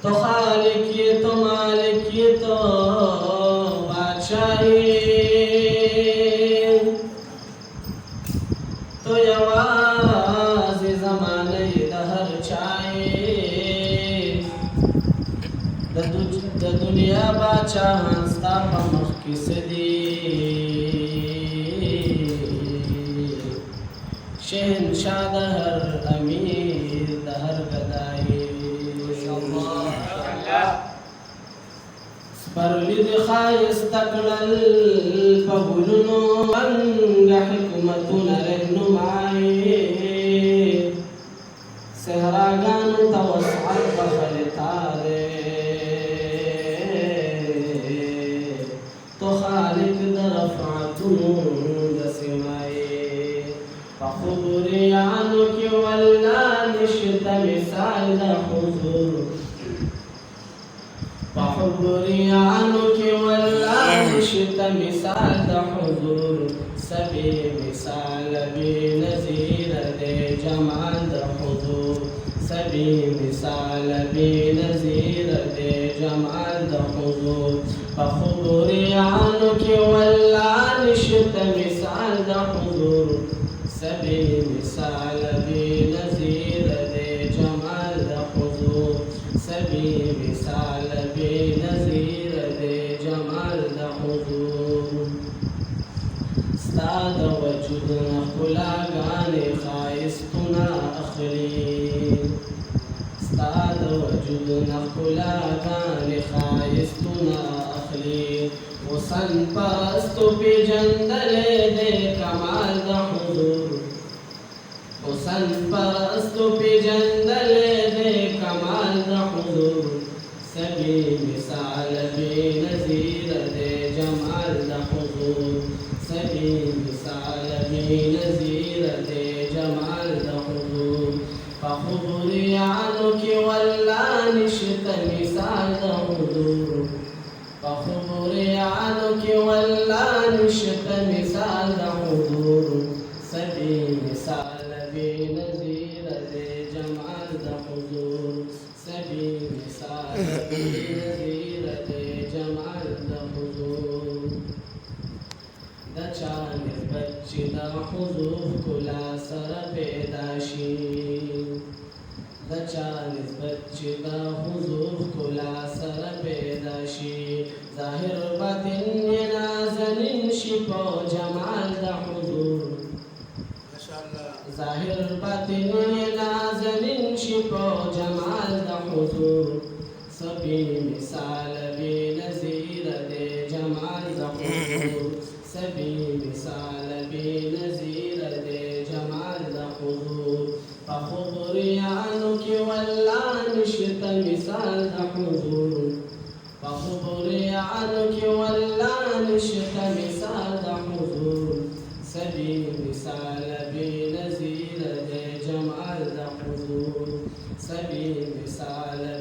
تو خالق یہ تو مالک یہ تو باچا تو یواځی زمانه د هر چای د دنیا باچاهان ستا په مخ کې څه دي شهنشاه د هر امیر د هر ګدای سپرلی د ښایسته کړل په ګلونو منګه حکمتونه رهنمایي صحراګانو ته وسعت بخښلې تا دی تو خالق د رفعتونو د سمایي په خبریانو کې والله نشته مثال د حضور بحبریانو کی والله نشته مثال د حضور سبی مثال بی نظیر دے جمال د حضور سبی مثال بی نظیر دے جمال د حضور بحبریانو کی والله نشته مثال د حضور سبی مثال بی نظیر دے جمال د حضور سبی مثال بی نظیر دے جمال د حضور ستا د وجود نه ښکلاګانې ښایستونه اخلي ستا د وجود نه ښکلاګانې ښایستونه اخلي حسن پرستو پېژندلی دی کمال د حضور حسن پرستو پېژندلی دی کمال د حضور سبی مثال بی نظیر دے جمال د حضور سبی مثال بی نظیر دے جمال د حضور پخبریانو کی والله نشته مثال د حضور پخبریانو کی والله نشته مثال د حضور سبی مثال بی نظیر دے جمال د حضور سبی مثال بی نظیر دے جمال د حضور د چا نسبت چې د حضور ښکلا سره پیدا شي د چا نسبت چې د حضور ښکلا سره پیدا شي ظاهر باطن یې نازنین شي په جمال د حضور ظاهر باطن نازنین شي په جمال د حضور سبی مثال بی نظیر دے جمال د حضور سبی مثال بی نظیر دے جمال د حضور پخبریانو کی والله نشته مثال د حضور پخبریانو کی والله نشته مثال د حضور سبی مثال بی نظیر دے جمال د حضور سبی مثال